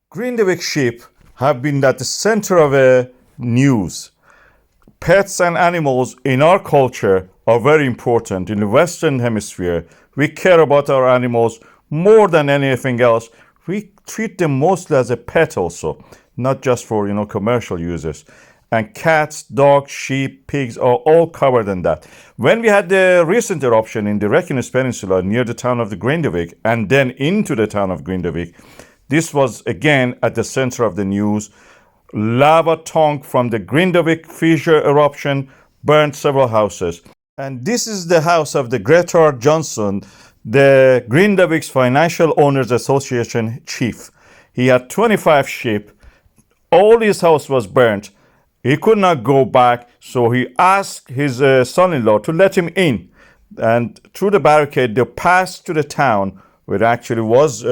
Grindavik sheep have been at the center of news. Pets and animals in our culture are very important. In the Western Hemisphere, we care about our animals more than anything else. We treat them mostly as a pet also, not just for commercial uses. And cats, dogs, sheep, pigs are all covered in that. When we had the recent eruption in the Reykjanes Peninsula near the town of the Grindavik and then into the town of Grindavik, this was again at the center of the news. Lava tongue from the Grindavik fissure eruption burned several houses. And this is the house of the Grétar Jónsson, the Grindavik's Financial Owners Association chief. He had 25 sheep. All his house was burnt. He could not go back, so he asked his son-in-law to let him in. And through the barricade, they passed to the town, where actually was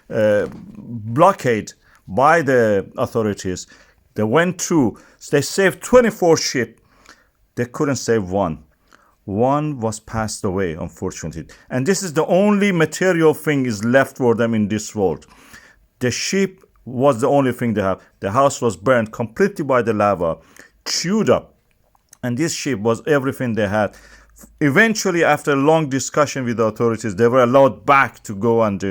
blockade by the authorities. They went through. So they saved 24 sheep. They couldn't save one. One was passed away, unfortunately. And this is the only material thing is left for them in this world. The sheep was the only thing they have. The house was burned completely by the lava, chewed up. And this sheep was everything they had. Eventually, after a long discussion with the authorities, they were allowed back to go and,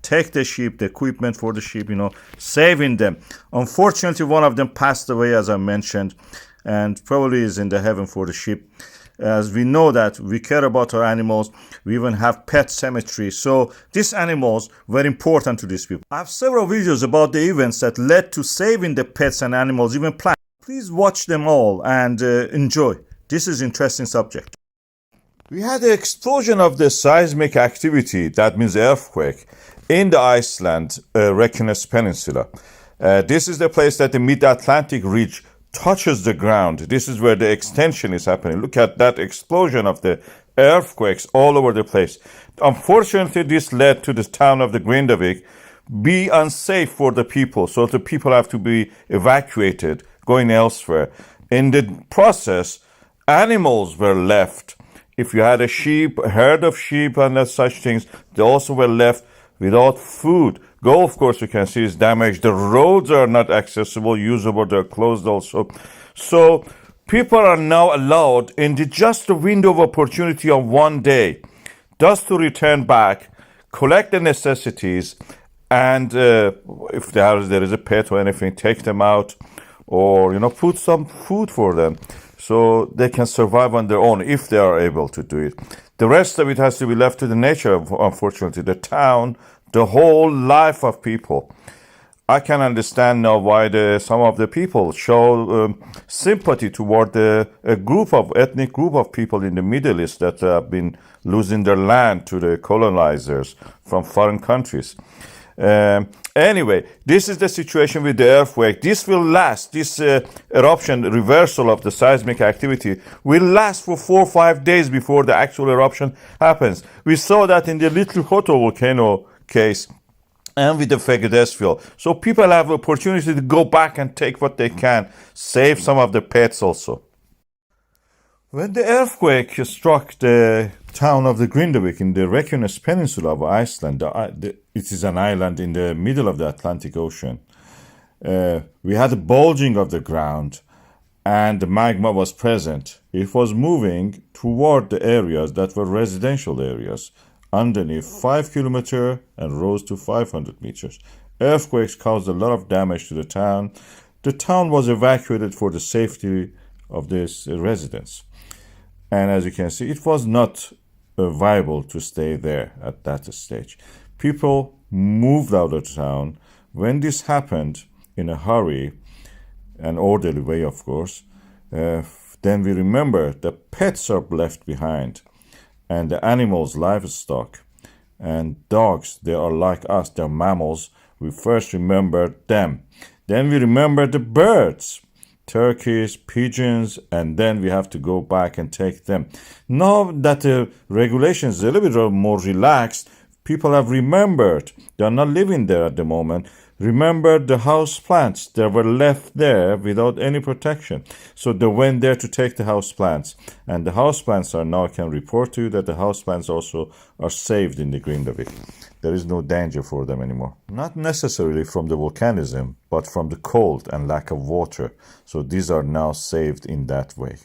take the sheep, the equipment for the sheep, saving them. Unfortunately, one of them passed away, as I mentioned, and probably is in the heaven for the sheep. As we know that we care about our animals, we even have pet cemetery. So these animals were important to these people. I have several videos about the events that led to saving the pets and animals, even plants. Please watch them all and enjoy. This is an interesting subject. We had the explosion of the seismic activity, that means earthquake, in the Iceland, Reykjanes Peninsula. This is the place that the mid-Atlantic ridge touches the ground. This is where the extension is happening. Look at that explosion of the earthquakes all over the place. Unfortunately, this led to the town of the Grindavik be unsafe for the people. So the people have to be evacuated, going elsewhere. In the process, animals were left. If you had a sheep, a herd of sheep and such things, they also were left without food. Golf course, you can see, is damaged. The roads are not accessible, usable. They're closed also. So people are now allowed in just a window of opportunity of one day just to return back, collect the necessities, and if there is a pet or anything, take them out or, put some food for them so they can survive on their own if they are able to do it. The rest of it has to be left to the nature, unfortunately, the town, the whole life of people. I can understand now why some of the people show sympathy toward a ethnic group of people in the Middle East that have been losing their land to the colonizers from foreign countries. Anyway, this is the situation with the earthquake. This will last. This eruption, reversal of the seismic activity, will last for 4 or 5 days before the actual eruption happens. We saw that in the Little Hoto volcano case and with the Fagedesfjall. So people have opportunity to go back and take what they can, save some of the pets also. When the earthquake struck the town of the Grindavik in the Reykjanes Peninsula of Iceland, it is an island in the middle of the Atlantic Ocean, we had a bulging of the ground and the magma was present. It was moving toward the areas that were residential areas, underneath 5 kilometers and rose to 500 meters. Earthquakes caused a lot of damage to the town. The town was evacuated for the safety of these residents. And as you can see, it was not viable to stay there at that stage. People moved out of town. When this happened in a hurry, an orderly way, of course, then we remember the pets are left behind. And the animals, livestock, and dogs, they are like us, they're mammals. We first remember them. Then we remember the birds, turkeys, pigeons, and then we have to go back and take them. Now that the regulations are a little bit more relaxed, People have remembered, they are not living there at the moment, remembered the house plants that were left there without any protection. So they went there to take the house plants. And the house plants are now, I can report to you that the house plants also are saved in the Grindavik. There is no danger for them anymore. Not necessarily from the volcanism, but from the cold and lack of water. So these are now saved in that way.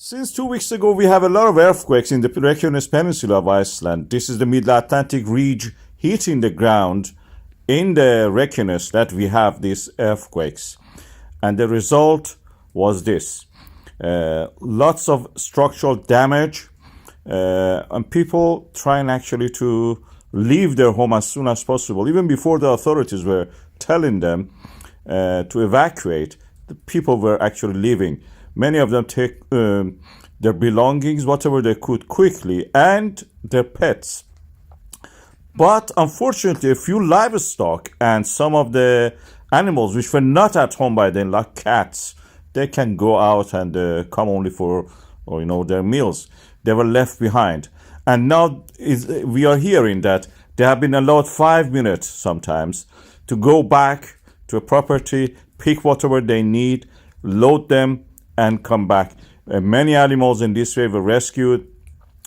Since 2 weeks ago, we have a lot of earthquakes in the Reykjanes Peninsula of Iceland. This is the Mid-Atlantic ridge hitting the ground in the Reykjanes that we have these earthquakes. And the result was this. Lots of structural damage, and people trying actually to leave their home as soon as possible. Even before the authorities were telling them to evacuate, the people were actually leaving. Many of them take their belongings, whatever they could, quickly, and their pets. But unfortunately, a few livestock and some of the animals which were not at home by then, like cats, they can go out and come only for, their meals. They were left behind. And now we are hearing that they have been allowed 5 minutes sometimes to go back to a property, pick whatever they need, load them, and come back. Many animals in this way were rescued.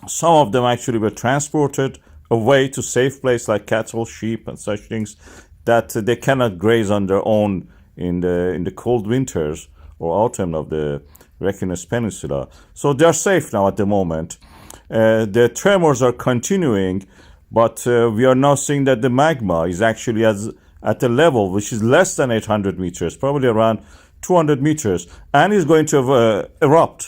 Some of them actually were transported away to safe place like cattle, sheep, and such things that they cannot graze on their own in the cold winters or autumn of the Reykjanes Peninsula. So they are safe now at the moment. The tremors are continuing, but we are now seeing that the magma is actually at a level which is less than 800 meters, probably around 200 meters, and is going to erupt